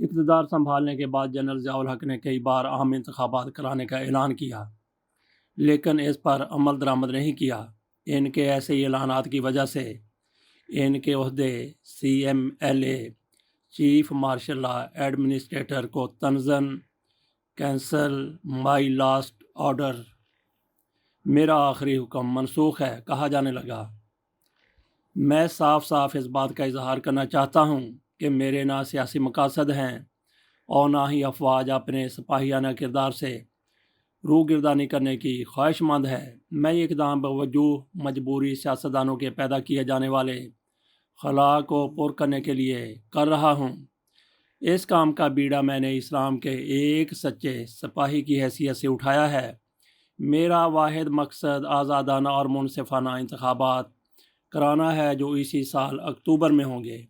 اقتدار سنبھالنے کے بعد جنرل ضیاء الحق نے کئی بار عام انتخابات کرانے کا اعلان کیا، لیکن اس پر عمل درآمد نہیں کیا۔ ان کے ایسے اعلانات کی وجہ سے ان کے عہدے CMLA chief marshal law administrator کو تنزن کینسل مائی لاسٹ آرڈر، میرا آخری حکم منسوخ ہے، کہا جانے لگا۔ میں صاف صاف اس بات کا اظہار کرنا چاہتا ہوں کہ میرے نہ سیاسی مقاصد ہیں اور نہ ہی افواج اپنے سپاہیانہ کردار سے روگردانی کرنے کی خواہش مند ہے۔ میں یہ اقدام بوجوہ مجبوری سیاستدانوں کے پیدا کیے جانے والے خلا کو پر کرنے کے لیے کر رہا ہوں۔ اس کام کا بیڑا میں نے اسلام کے ایک سچے سپاہی کی حیثیت سے اٹھایا ہے۔ میرا واحد مقصد آزادانہ اور منصفانہ انتخابات کرانا ہے جو اسی سال اکتوبر میں ہوں گے۔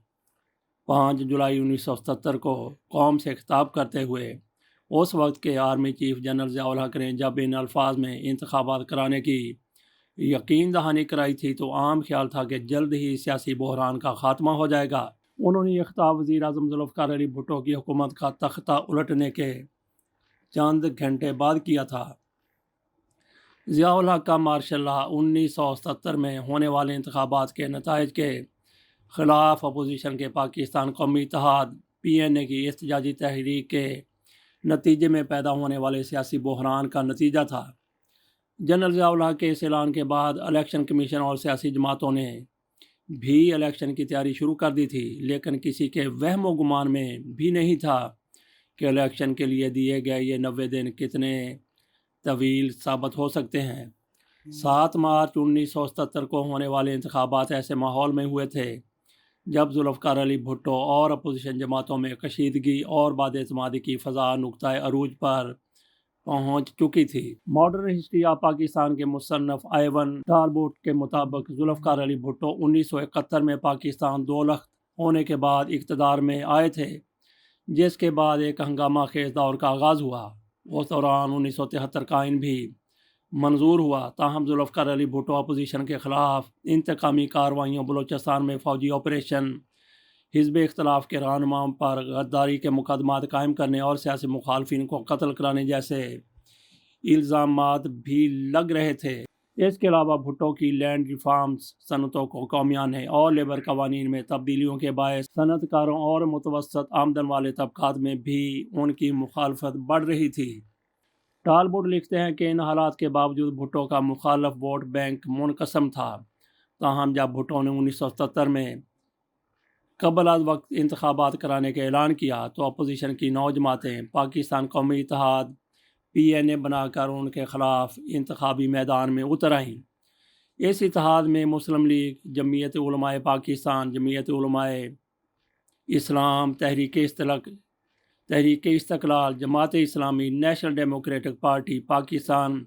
5 جولائی 1977 کو قوم سے خطاب کرتے ہوئے اس وقت کے army chief general Zia ul-Haq نے جب ان الفاظ میں انتخابات کرانے کی یقین دہانی کرائی تھی تو عام خیال تھا کہ جلد ہی سیاسی بحران کا خاتمہ ہو جائے گا۔ انہوں نے یہ خطاب وزیر اعظم ذوالفقار علی بھٹو کی حکومت کا تختہ الٹنے کے چند گھنٹے بعد کیا تھا۔ ضیاء الحق کا مارشل لا 1977 میں ہونے والے انتخابات کے نتائج کے خلاف اپوزیشن کے پاکستان قومی اتحاد PNA کی احتجاجی تحریک کے نتیجے میں پیدا ہونے والے سیاسی بحران کا نتیجہ تھا۔ جنرل ضیاء الحق کے اس اعلان کے بعد الیکشن کمیشن اور سیاسی جماعتوں نے بھی الیکشن کی تیاری شروع کر دی تھی، لیکن کسی کے وہم و گمان میں بھی نہیں تھا کہ الیکشن کے لیے دیے گئے یہ 90 دن کتنے طویل ثابت ہو سکتے ہیں۔ 7 مارچ 1977 کو ہونے والے انتخابات ایسے ماحول میں ہوئے تھے جب ذوالفقار علی بھٹو اور اپوزیشن جماعتوں میں کشیدگی اور باد اعتمادی کی فضا نقطۂ عروج پر پہنچ چکی تھی۔ ماڈرن ہسٹری آف پاکستان کے مصنف ایون ٹالبوٹ کے مطابق ذوالفقار علی بھٹو 1971 میں پاکستان دولخت ہونے کے بعد اقتدار میں آئے تھے، جس کے بعد ایک ہنگامہ خیز دور کا آغاز ہوا۔ اس دوران 1973 کا آئین بھی منظور ہوا، تاہم ذوالفقار علی بھٹو اپوزیشن کے خلاف انتقامی کارروائیوں، بلوچستان میں فوجی آپریشن، حزب اختلاف کے رہنماؤں پر غداری کے مقدمات قائم کرنے اور سیاسی مخالفین کو قتل کرانے جیسے الزامات بھی لگ رہے تھے۔ اس کے علاوہ بھٹو کی لینڈ ریفارمز صنعتوں کو قومیانے اور لیبر قوانین میں تبدیلیوں کے باعث صنعت کاروں اور متوسط آمدن والے طبقات میں بھی ان کی مخالفت بڑھ رہی تھی۔ ٹالبوٹ لکھتے ہیں کہ ان حالات کے باوجود بھٹو کا مخالف ووٹ بینک منقسم تھا، تاہم جب بھٹو نے 1977 میں قبل از وقت انتخابات کرانے کا اعلان کیا تو اپوزیشن کی 9 جماعتیں پاکستان قومی اتحاد PNA بنا کر ان کے خلاف انتخابی میدان میں اتر آئیں۔ اس اتحاد میں مسلم لیگ، جمعیت علماء پاکستان، جمعیت علماء اسلام، تحریک استقلال، Jamaat Islami, national democratic party Pakistan,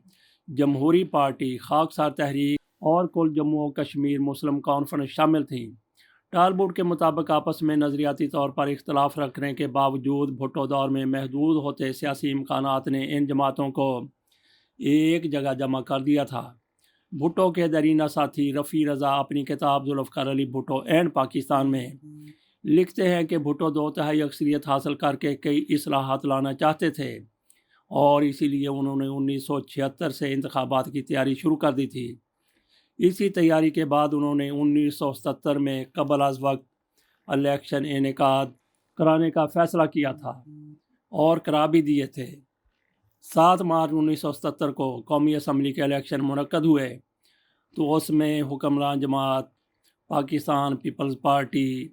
جمہوری پارٹی، خاکسار تحریک اور کل جموں و کشمیر مسلم کانفرنس شامل تھیں۔ ٹالبوٹ کے مطابق آپس میں نظریاتی طور پر اختلاف رکھنے کے باوجود بھٹو دور میں محدود ہوتے سیاسی امکانات نے ان جماعتوں کو ایک جگہ جمع کر دیا تھا۔ بھٹو کے درینہ ساتھی رفیع رضا اپنی کتاب ذوالفقار علی بھٹو اینڈ پاکستان میں لکھتے ہیں کہ بھٹو 2/3 اکثریت حاصل کر کے کئی اصلاحات لانا چاہتے تھے اور اسی لیے انہوں نے 1976 سے انتخابات کی تیاری شروع کر دی تھی۔ اسی تیاری کے بعد انہوں نے 1977 میں قبل از وقت الیکشن انعقاد کرانے کا فیصلہ کیا تھا اور کرا بھی دیے تھے۔ 7 مارچ 1977 کو قومی اسمبلی کے الیکشن منعقد ہوئے تو اس میں حکمران جماعت پاکستان پیپلز پارٹی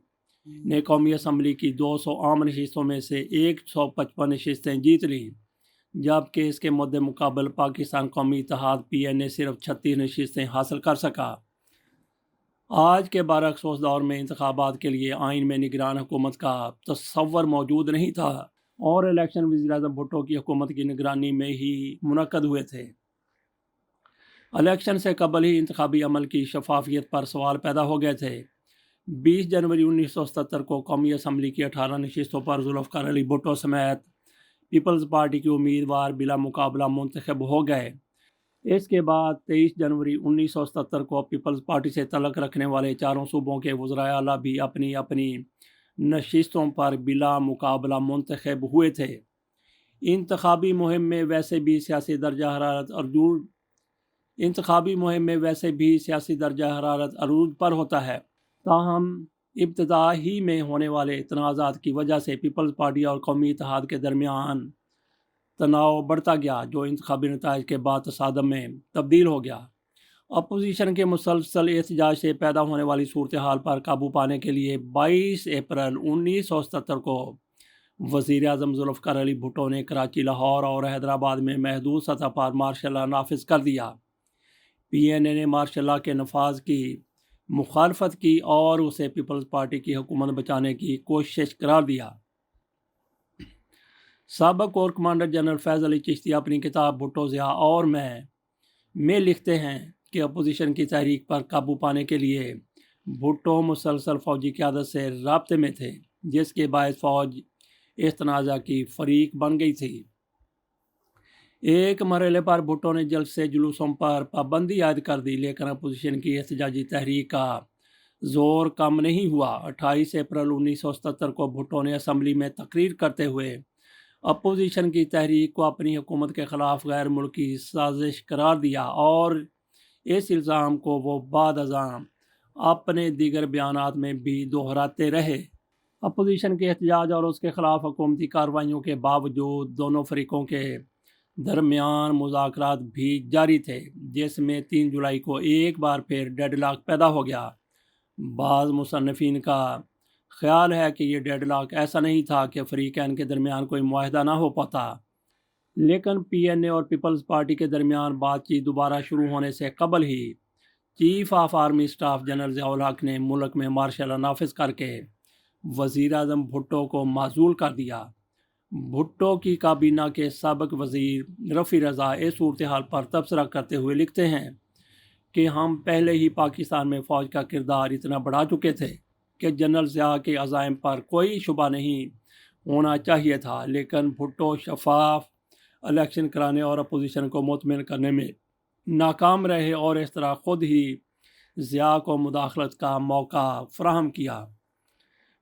نے قومی اسمبلی کی 200 عام نشستوں میں سے 155 نشستیں جیت لیں، جبکہ اس کے مد مقابل پاکستان قومی اتحاد PNA صرف 36 نشستیں حاصل کر سکا۔ آج کے برعکس اس دور میں انتخابات کے لیے آئین میں نگران حکومت کا تصور موجود نہیں تھا اور الیکشن وزیر اعظم بھٹو کی حکومت کی نگرانی میں ہی منعقد ہوئے تھے۔ الیکشن سے قبل ہی انتخابی عمل کی شفافیت پر سوال پیدا ہو گئے تھے۔ 20 جنوری 1977 کو قومی اسمبلی کی 18 نشستوں پر ذوالفقار علی بھٹو سمیت پیپلز پارٹی کے امیدوار بلا مقابلہ منتخب ہو گئے۔ اس کے بعد 23 جنوری 1977 کو پیپلز پارٹی سے تعلق رکھنے والے 4 صوبوں کے وزرائے اعلیٰ بھی اپنی اپنی نشستوں پر بلا مقابلہ منتخب ہوئے تھے۔ انتخابی مہم میں ویسے بھی سیاسی درجہ حرارت عروج پر ہوتا ہے، تاہم ابتدا ہی میں ہونے والے تنازعات کی وجہ سے پیپلز پارٹی اور قومی اتحاد کے درمیان تناؤ بڑھتا گیا، جو انتخابی نتائج کے بعد تصادم میں تبدیل ہو گیا۔ اپوزیشن کے مسلسل احتجاج سے پیدا ہونے والی صورتحال پر قابو پانے کے لیے 22 اپریل 1977 کو وزیر اعظم ذوالفقار علی بھٹو نے کراچی، لاہور اور حیدرآباد میں محدود سطح پر مارشل لا نافذ کر دیا۔ پی این اے نے مارشل لا کے نفاذ کی مخالفت کی اور اسے پیپلز پارٹی کی حکومت بچانے کی کوشش قرار دیا۔ سابق کور کمانڈر جنرل فیض علی چشتی اپنی کتاب بھٹو ضیاء اور میں لکھتے ہیں کہ اپوزیشن کی تحریک پر قابو پانے کے لیے بھٹو مسلسل فوجی قیادت سے رابطے میں تھے، جس کے باعث فوج اس تنازع کی فریق بن گئی تھی۔ ایک مرحلے پر بھٹو نے جلد سے جلوسوں پر پابندی عائد کر دی، لیکن اپوزیشن کی احتجاجی تحریک کا زور کم نہیں ہوا۔ 28 اپریل 1977 کو بھٹو نے اسمبلی میں تقریر کرتے ہوئے اپوزیشن کی تحریک کو اپنی حکومت کے خلاف غیر ملکی سازش قرار دیا، اور اس الزام کو وہ بعد ازاں اپنے دیگر بیانات میں بھی دہراتے رہے۔ اپوزیشن کے احتجاج اور اس کے خلاف حکومتی کارروائیوں کے باوجود دونوں فریقوں کے درمیان مذاکرات بھی جاری تھے، جس میں 3 جولائی کو ایک بار پھر ڈیڈ لاک پیدا ہو گیا۔ بعض مصنفین کا خیال ہے کہ یہ ڈیڈ لاک ایسا نہیں تھا کہ فریقین کے درمیان کوئی معاہدہ نہ ہو پاتا، لیکن پی این اے اور پیپلز پارٹی کے درمیان بات چیت دوبارہ شروع ہونے سے قبل ہی chief of army staff general Zia ul-Haq نے ملک میں مارشل لا نافذ کر کے وزیر اعظم بھٹو کو معزول کر دیا۔ بھٹو کی کابینہ کے سابق وزیر رفیع رضا اس صورتحال پر تبصرہ کرتے ہوئے لکھتے ہیں کہ ہم پہلے ہی پاکستان میں فوج کا کردار اتنا بڑھا چکے تھے کہ جنرل ضیاء کے عزائم پر کوئی شبہ نہیں ہونا چاہیے تھا، لیکن بھٹو شفاف الیکشن کرانے اور اپوزیشن کو مطمئن کرنے میں ناکام رہے اور اس طرح خود ہی ضیاء کو مداخلت کا موقع فراہم کیا۔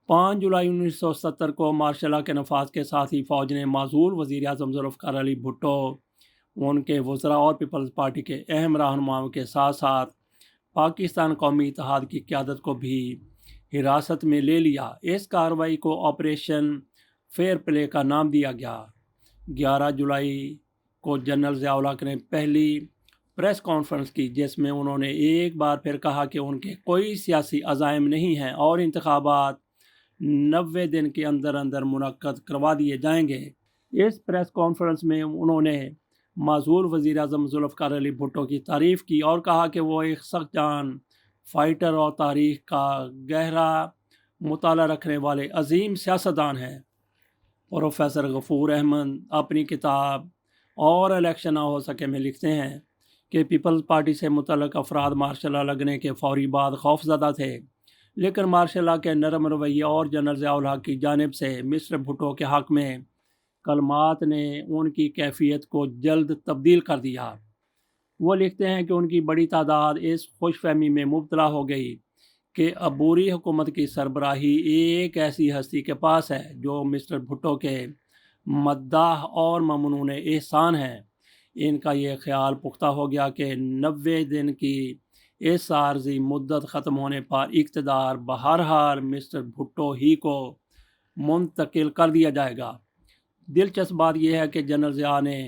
5 جولائی 1970 کو مارشل لا کے نفاذ کے ساتھ ہی فوج نے معزول وزیر اعظم ذوالفقار علی بھٹو، ان کے وزراء اور پیپلز پارٹی کے اہم رہنماؤں کے ساتھ ساتھ پاکستان قومی اتحاد کی قیادت کو بھی حراست میں لے لیا۔ اس کارروائی کو آپریشن فیئر پلے کا نام دیا گیا۔ 11 جولائی کو جنرل ضیاء الحق نے پہلی پریس کانفرنس کی، جس میں انہوں نے ایک بار پھر کہا کہ ان کے کوئی سیاسی عزائم نہیں ہیں اور انتخابات 90 دن کے اندر اندر منعقد کروا دیے جائیں گے۔ اس پریس کانفرنس میں انہوں نے معزول وزیر اعظم ذوالفقار علی بھٹو کی تعریف کی اور کہا کہ وہ ایک سخت جان فائٹر اور تاریخ کا گہرا مطالعہ رکھنے والے عظیم سیاستدان ہیں۔ پروفیسر غفور احمد اپنی کتاب اور الیکشن نہ ہو سکے میں لکھتے ہیں کہ پیپلز پارٹی سے متعلق افراد مارشل لا لگنے کے فوری بعد خوف زدہ تھے، لیکن مارشل لا کے نرم رویے اور جنرل ضیاء الحق کی جانب سے مسٹر بھٹو کے حق میں کلمات نے ان کی کیفیت کو جلد تبدیل کر دیا۔ وہ لکھتے ہیں کہ ان کی بڑی تعداد اس خوش فہمی میں مبتلا ہو گئی کہ عبوری حکومت کی سربراہی ایک ایسی ہستی کے پاس ہے جو مسٹر بھٹو کے مداح اور ممنون احسان ہیں۔ ان کا یہ خیال پختہ ہو گیا کہ 90 دن کی اس عارضی مدت ختم ہونے پر اقتدار بہرحال مسٹر بھٹو ہی کو منتقل کر دیا جائے گا۔ دلچسپ بات یہ ہے کہ جنرل ضیاء نے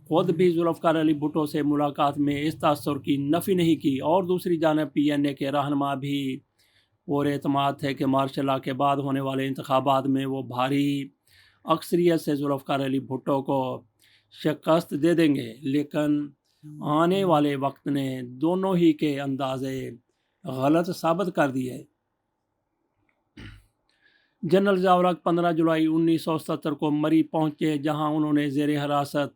خود بھی ذوالفقار علی بھٹو سے ملاقات میں اس تاثر کی نفی نہیں کی، اور دوسری جانب پی این اے کے رہنما بھی پورے اعتماد تھے کہ مارشل لا کے بعد ہونے والے انتخابات میں وہ بھاری اکثریت سے ذوالفقار علی بھٹو کو شکست دے دیں گے، لیکن آنے والے وقت نے دونوں ہی کے اندازے غلط ثابت کر دیے۔ جنرل ضیاء الحق 15 جولائی 1970 کو مری پہنچے، جہاں انہوں نے زیر حراست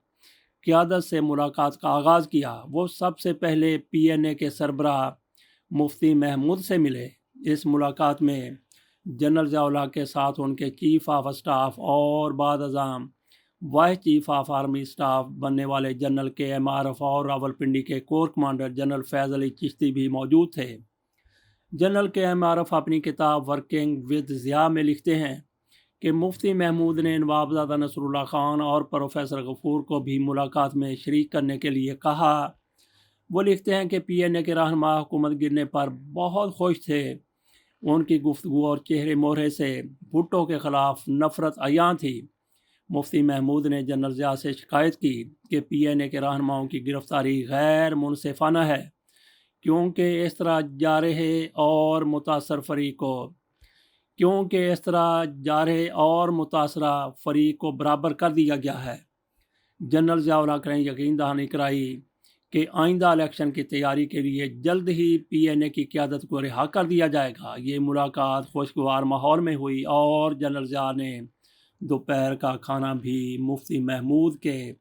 قیادت سے ملاقات کا آغاز کیا۔ وہ سب سے پہلے پی این اے کے سربراہ مفتی محمود سے ملے۔ اس ملاقات میں جنرل ضیاء الحق کے ساتھ ان کے چیف آف اسٹاف اور بعد ازاں vice chief of army staff بننے والے جنرل کے ایم عارف اور راولپنڈی کے کور کمانڈر جنرل فیض علی چشتی بھی موجود تھے۔ جنرل کے ایم عارف اپنی کتاب ورکنگ ود ضیاء میں لکھتے ہیں کہ مفتی محمود نے نوابزادہ نصر اللہ خان اور پروفیسر غفور کو بھی ملاقات میں شریک کرنے کے لیے کہا۔ وہ لکھتے ہیں کہ پی این اے کے رہنما حکومت گرنے پر بہت خوش تھے۔ ان کی گفتگو اور چہرے مہرے سے بھٹو کے خلاف نفرت عیاں تھی۔ مفتی محمود نے جنرل ضیاء سے شکایت کی کہ پی این اے کے رہنماؤں کی گرفتاری غیر منصفانہ ہے، کیونکہ اس طرح متاثرہ فریق کو برابر کر دیا گیا ہے۔ جنرل ضیاء الحق نے یقین دہانی کرائی کہ آئندہ الیکشن کی تیاری کے لیے جلد ہی پی این اے کی قیادت کو رہا کر دیا جائے گا۔ یہ ملاقات خوشگوار ماحول میں ہوئی اور جنرل ضیاء نے دوپہر کا کھانا بھی مفتی محمود کے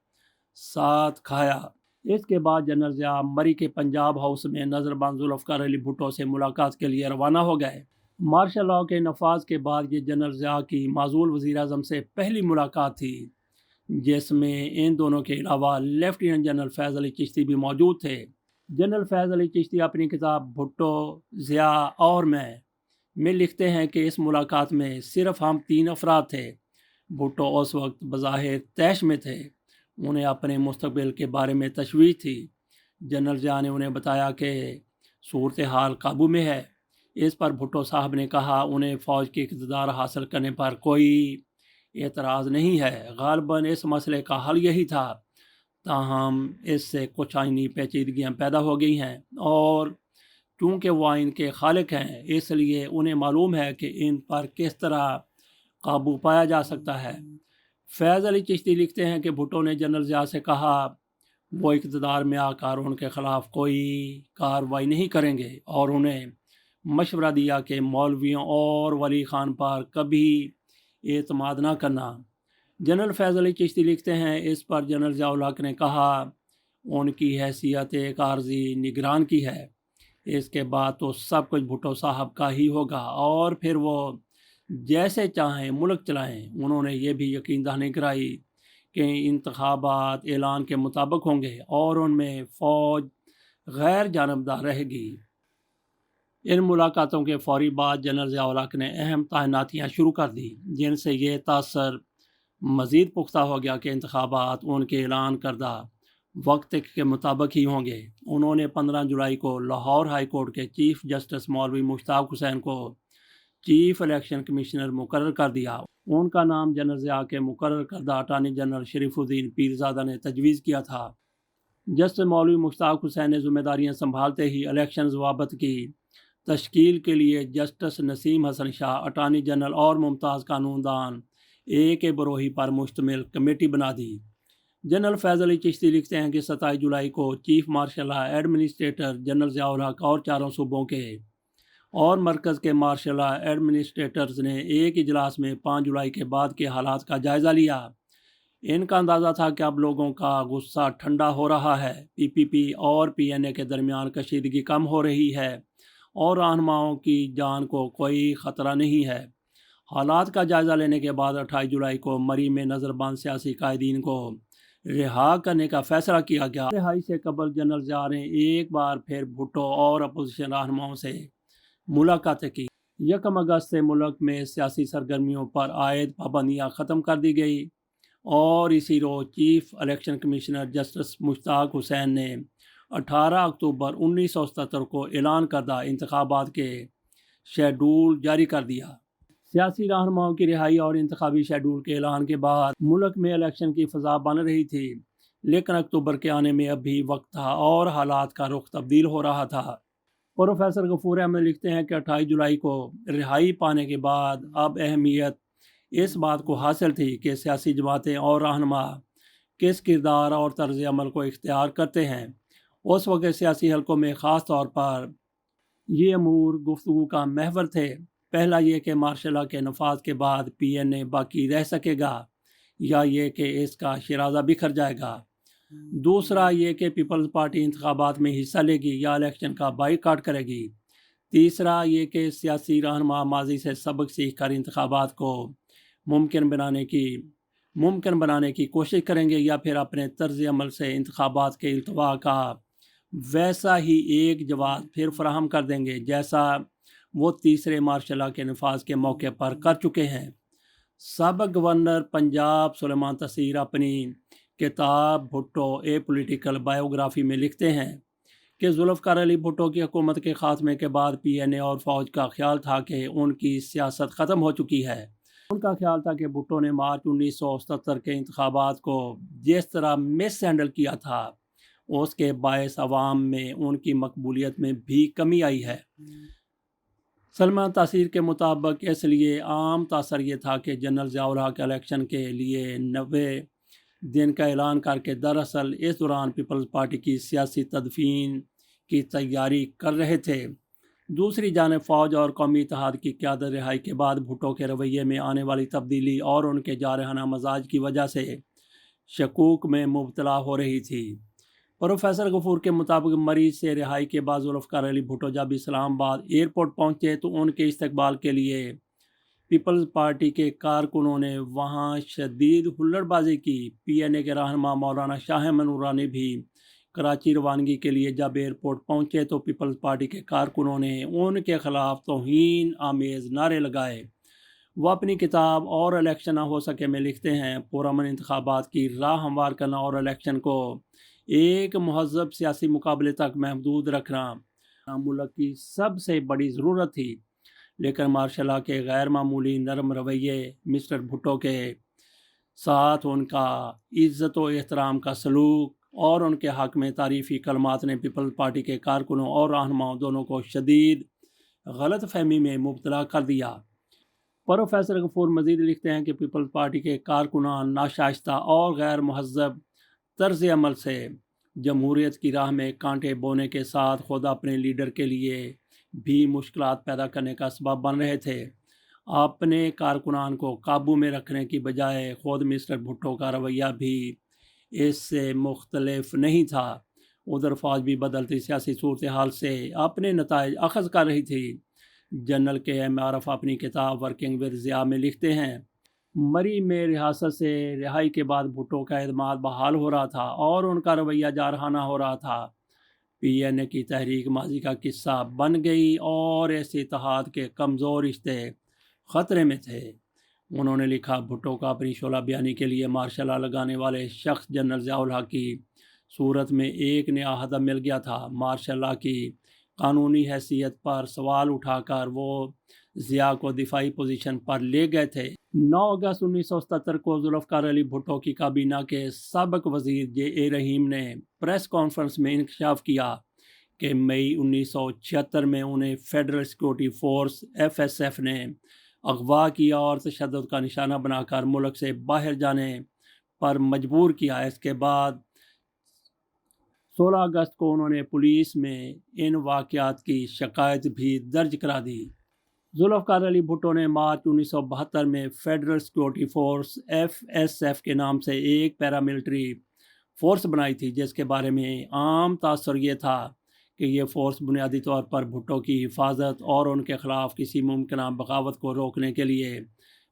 ساتھ کھایا۔ اس کے بعد جنرل ضیاء مری کے پنجاب ہاؤس میں نظر بند ذوالفقار علی بھٹو سے ملاقات کے لیے روانہ ہو گئے۔ مارشل لاء کے نفاذ کے بعد یہ جنرل ضیاء کی معزول وزیر اعظم سے پہلی ملاقات تھی، جس میں ان دونوں کے علاوہ لیفٹیننٹ جنرل فیض علی چشتی بھی موجود تھے۔ جنرل فیض علی چشتی اپنی کتاب بھٹو، ضیاء اور میں لکھتے ہیں کہ اس ملاقات میں صرف ہم 3 افراد تھے۔ بھٹو اس وقت بظاہر طیش میں تھے، انہیں اپنے مستقبل کے بارے میں تشویش تھی۔ جنرل ضیاء نے انہیں بتایا کہ صورتحال قابو میں ہے۔ اس پر بھٹو صاحب نے کہا انہیں فوج کی اقتدار حاصل کرنے پر کوئی اعتراض نہیں ہے، غالباً اس مسئلے کا حل یہی تھا، تاہم اس سے کچھ آئینی پیچیدگیاں پیدا ہو گئی ہیں، اور چونکہ وہ آئین کے خالق ہیں اس لیے انہیں معلوم ہے کہ ان پر کس طرح قابو پایا جا سکتا ہے۔ فیض علی چشتی لکھتے ہیں کہ بھٹو نے جنرل ضیاء سے کہا وہ اقتدار میں آ کر ان کے خلاف کوئی کارروائی نہیں کریں گے، اور انہیں مشورہ دیا کہ مولویوں اور ولی خان پر کبھی اعتماد نہ کرنا۔ جنرل فیض علی چشتی لکھتے ہیں اس پر جنرل ضیاء الحق نے کہا ان کی حیثیت ایک عارضی نگران کی ہے، اس کے بعد تو سب کچھ بھٹو صاحب کا ہی ہوگا اور پھر وہ جیسے چاہیں ملک چلائیں۔ انہوں نے یہ بھی یقین دہانی کرائی کہ انتخابات اعلان کے مطابق ہوں گے اور ان میں فوج غیر جانبدار رہے گی۔ ان ملاقاتوں کے فوری بعد جنرل ضیاء الحق نے اہم تعیناتیاں شروع کر دی، جن سے یہ تاثر مزید پختہ ہو گیا کہ انتخابات ان کے اعلان کردہ وقت کے مطابق ہی ہوں گے۔ انہوں نے 15 جولائی کو لاہور ہائی کورٹ کے چیف جسٹس مولوی مشتاق حسین کو چیف الیکشن کمشنر مقرر کر دیا۔ ان کا نام جنرل ضیاء کے مقرر کردہ اٹارنی جنرل شریف الدین پیرزادہ نے تجویز کیا تھا۔ جسٹس مولوی مشتاق حسین نے ذمہ داریاں سنبھالتے ہی الیکشن ضوابط کی تشکیل کے لیے جسٹس نسیم حسن شاہ اٹارنی جنرل اور ممتاز قانون دان A.K. بروہی پر مشتمل کمیٹی بنا دی۔ جنرل فیض علی چشتی لکھتے ہیں کہ 27 جولائی کو chief marshal administrator general Zia الحق اور 4 صوبوں کے اور مرکز کے مارشل ایڈمنسٹریٹرز نے ایک اجلاس میں 5 جولائی کے بعد کے حالات کا جائزہ لیا۔ ان کا اندازہ تھا کہ اب لوگوں کا غصہ ٹھنڈا ہو رہا ہے، PPP اور PNA کے درمیان کشیدگی کم ہو رہی ہے اور رہنماؤں کی جان کو کوئی خطرہ نہیں ہے۔ حالات کا جائزہ لینے کے بعد 28 جولائی کو مری میں نظر بند سیاسی قائدین کو رہا کرنے کا فیصلہ کیا گیا۔ رہائی سے قبل جنرل ضیاء نے ایک بار پھر بھٹو اور اپوزیشن رہنماؤں سے ملاقاتیں کی۔ 1 اگست سے ملک میں سیاسی سرگرمیوں پر عائد پابندیاں ختم کر دی گئی اور اسی روز چیف الیکشن کمشنر جسٹس مشتاق حسین نے 18 اکتوبر 1977 کو اعلان کردہ انتخابات کے شیڈول جاری کر دیا۔ سیاسی رہنماؤں کی رہائی اور انتخابی شیڈول کے اعلان کے بعد ملک میں الیکشن کی فضا بن رہی تھی، لیکن اکتوبر کے آنے میں اب بھی وقت تھا اور حالات کا رخ تبدیل ہو رہا تھا۔ پروفیسر غفور احمد لکھتے ہیں کہ 28 جولائی کو رہائی پانے کے بعد اب اہمیت اس بات کو حاصل تھی کہ سیاسی جماعتیں اور رہنما کس کردار اور طرز عمل کو اختیار کرتے ہیں۔ اس وقت سیاسی حلقوں میں خاص طور پر یہ امور گفتگو کا محور تھے۔ پہلا یہ کہ مارشل لاء کے نفاذ کے بعد PNA باقی رہ سکے گا یا یہ کہ اس کا شیرازہ بکھر جائے گا۔ دوسرا یہ کہ پیپلز پارٹی انتخابات میں حصہ لے گی یا الیکشن کا بائیکاٹ کرے گی۔ تیسرا یہ کہ سیاسی رہنما ماضی سے سبق سیکھ کر انتخابات کو ممکن بنانے کی کوشش کریں گے یا پھر اپنے طرز عمل سے انتخابات کے التوا کا ویسا ہی ایک جواز پھر فراہم کر دیں گے جیسا وہ تیسرے مارشل لا کے نفاذ کے موقع پر کر چکے ہیں۔ سابق گورنر پنجاب سلیمان تاثیر اپنی کتاب بھٹو اے پولیٹیکل بایوگرافی میں لکھتے ہیں کہ ذوالفقار علی بھٹو کی حکومت کے خاتمے کے بعد پی این اے اور فوج کا خیال تھا کہ ان کی سیاست ختم ہو چکی ہے۔ ان کا خیال تھا کہ بھٹو نے مارچ 1977 کے انتخابات کو جس طرح مس ہینڈل کیا تھا اس کے باعث عوام میں ان کی مقبولیت میں بھی کمی آئی ہے۔ سلمان تاثیر کے مطابق اس لیے عام تاثر یہ تھا کہ جنرل ضیاء الحق الیکشن کے لیے 90 دن کا اعلان کر کے دراصل اس دوران پیپلز پارٹی کی سیاسی تدفین کی تیاری کر رہے تھے۔ دوسری جانب فوج اور قومی اتحاد کی قیادت رہائی کے بعد بھٹو کے رویے میں آنے والی تبدیلی اور ان کے جارحانہ مزاج کی وجہ سے شکوک میں مبتلا ہو رہی تھی۔ پروفیسر غفور کے مطابق مریض سے رہائی کے بعد ذوالفقار علی بھٹو جب اسلام آباد ایئرپورٹ پہنچے تو ان کے استقبال کے لیے پیپلز پارٹی کے کارکنوں نے وہاں شدید ہلڑ بازی کی۔ پی این اے کے رہنما مولانا شاہ احمد نورانی بھی کراچی روانگی کے لیے جب ایئرپورٹ پہنچے تو پیپلز پارٹی کے کارکنوں نے ان کے خلاف توہین آمیز نعرے لگائے۔ وہ اپنی کتاب اور الیکشن نہ ہو سکے میں لکھتے ہیں پرامن انتخابات کی راہ ہموار کرنا اور الیکشن کو ایک مہذب سیاسی مقابلے تک محدود رکھنا ملک کی سب سے بڑی ضرورت تھی، لیکن مارشل لا کے غیر معمولی نرم رویے، مسٹر بھٹو کے ساتھ ان کا عزت و احترام کا سلوک اور ان کے حق میں تعریفی کلمات نے پیپلز پارٹی کے کارکنوں اور رہنماؤں دونوں کو شدید غلط فہمی میں مبتلا کر دیا۔ پروفیسر غفور مزید لکھتے ہیں کہ پیپلز پارٹی کے کارکنان ناشائستہ اور غیر مہذب طرز عمل سے جمہوریت کی راہ میں کانٹے بونے کے ساتھ خود اپنے لیڈر کے لیے بھی مشکلات پیدا کرنے کا سبب بن رہے تھے۔ اپنے کارکنان کو قابو میں رکھنے کی بجائے خود مسٹر بھٹو کا رویہ بھی اس سے مختلف نہیں تھا۔ ادھر فوج بھی بدلتی سیاسی صورتحال سے اپنے نتائج اخذ کر رہی تھی۔ جنرل کے ایم عارف اپنی کتاب ورکنگ ود ضیاء میں لکھتے ہیں مری میں ریاست سے رہائی کے بعد بھٹو کا اعتماد بحال ہو رہا تھا اور ان کا رویہ جارحانہ ہو رہا تھا۔ پی این اے کی تحریک ماضی کا قصہ بن گئی اور اس اتحاد کے کمزور رشتے خطرے میں تھے۔ انہوں نے لکھا بھٹو کا اپنی شعلہ بیانی کے لیے مارشل لا لگانے والے شخص جنرل ضیاء الحق کی صورت میں ایک نیا ہدف مل گیا تھا۔ مارشل لا کی قانونی حیثیت پر سوال اٹھا کر وہ ضیاء کو دفاعی پوزیشن پر لے گئے تھے۔ 9 اگست 1977 کو ذوالفقار علی بھٹو کی کابینہ کے سابق وزیر جے اے رحیم نے پریس کانفرنس میں انکشاف کیا کہ مئی 1976 میں انہیں federal security force F S F نے اغوا کیا اور تشدد کا نشانہ بنا کر ملک سے باہر جانے پر مجبور کیا۔ اس کے بعد 16 اگست کو انہوں نے پولیس میں ان واقعات کی شکایت بھی درج کرا دی۔ ذوالفقار علی بھٹو نے مارچ 1972 میں federal security force F S F کے نام سے ایک پیراملٹری فورس بنائی تھی، جس کے بارے میں عام تاثر یہ تھا کہ یہ فورس بنیادی طور پر بھٹو کی حفاظت اور ان کے خلاف کسی ممکنہ بغاوت کو روکنے کے لیے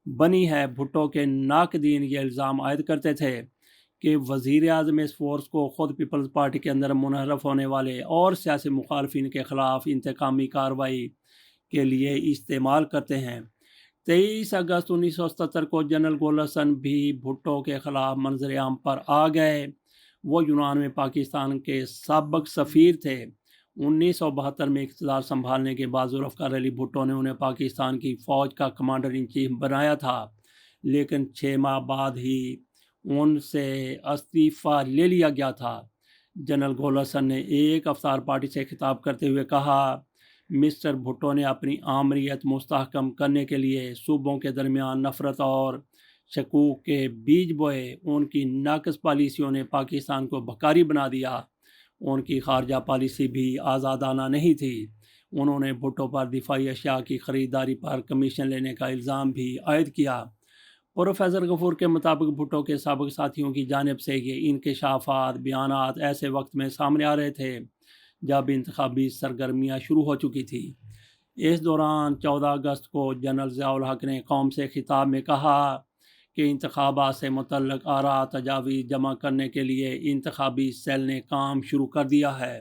بنی ہے۔ بھٹو کے ناقدین یہ الزام عائد کرتے تھے کہ وزیر اعظم اس فورس کو خود پیپلز پارٹی کے اندر منحرف ہونے والے اور سیاسی مخالفین کے خلاف انتقامی کارروائی کے لیے استعمال کرتے ہیں۔ 23 اگست 1977 کو جنرل گولسن بھی بھٹو کے خلاف منظر عام پر آ گئے۔ وہ یونان میں پاکستان کے سابق سفیر تھے۔ 1972 میں اقتدار سنبھالنے کے بعد ذوالفقار علی بھٹو نے انہیں پاکستان کی فوج کا کمانڈر ان چیف بنایا تھا، لیکن 6 ماہ بعد ہی ان سے استعفیٰ لے لیا گیا تھا۔ جنرل گولسن نے ایک افطار پارٹی سے خطاب کرتے ہوئے کہا مسٹر بھٹو نے اپنی آمریت مستحکم کرنے کے لیے صوبوں کے درمیان نفرت اور شکوک کے بیج بوئے۔ ان کی ناقص پالیسیوں نے پاکستان کو بھکاری بنا دیا۔ ان کی خارجہ پالیسی بھی آزادانہ نہیں تھی۔ انہوں نے بھٹو پر دفاعی اشیاء کی خریداری پر کمیشن لینے کا الزام بھی عائد کیا۔ پروفیسر غفور کے مطابق بھٹو کے سابق ساتھیوں کی جانب سے یہ انکشافات بیانات ایسے وقت میں سامنے آ رہے تھے جب انتخابی سرگرمیاں شروع ہو چکی تھی۔ اس دوران 14 اگست کو جنرل ضیاء الحق نے قوم سے خطاب میں کہا کہ انتخابات سے متعلق آراء تجاویز جمع کرنے کے لیے انتخابی سیل نے کام شروع کر دیا ہے۔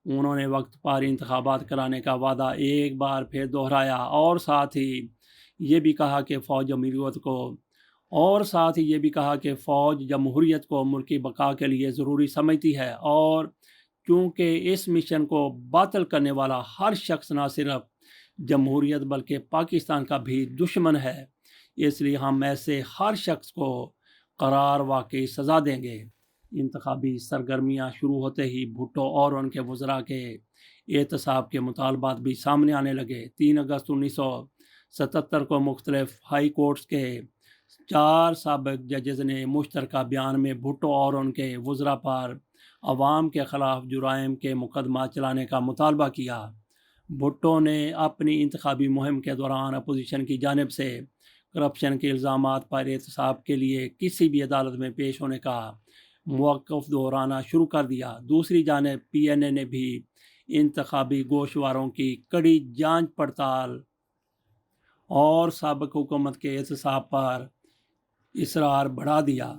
انہوں نے وقت پر انتخابات کرانے کا وعدہ ایک بار پھر دہرایا اور ساتھ ہی یہ بھی کہا کہ فوج جمہوریت کو ملکی بقا کے لیے ضروری سمجھتی ہے، اور کیونکہ اس مشن کو باطل کرنے والا ہر شخص نہ صرف جمہوریت بلکہ پاکستان کا بھی دشمن ہے، اس لیے ہم ایسے ہر شخص کو قرار واقعی سزا دیں گے۔ انتخابی سرگرمیاں شروع ہوتے ہی بھٹو اور ان کے وزراء کے احتساب کے مطالبات بھی سامنے آنے لگے۔ 3 اگست 1977 کو مختلف ہائی کورٹس کے 4 سابق ججز نے مشترکہ بیان میں بھٹو اور ان کے وزراء پر عوام کے خلاف جرائم کے مقدمات چلانے کا مطالبہ کیا۔ بھٹو نے اپنی انتخابی مہم کے دوران اپوزیشن کی جانب سے کرپشن کے الزامات پر احتساب کے لیے کسی بھی عدالت میں پیش ہونے کا موقف دہرانا شروع کر دیا۔ دوسری جانب پی این اے نے بھی انتخابی گوشواروں کی کڑی جانچ پڑتال اور سابق حکومت کے احتساب پر اصرار بڑھا دیا۔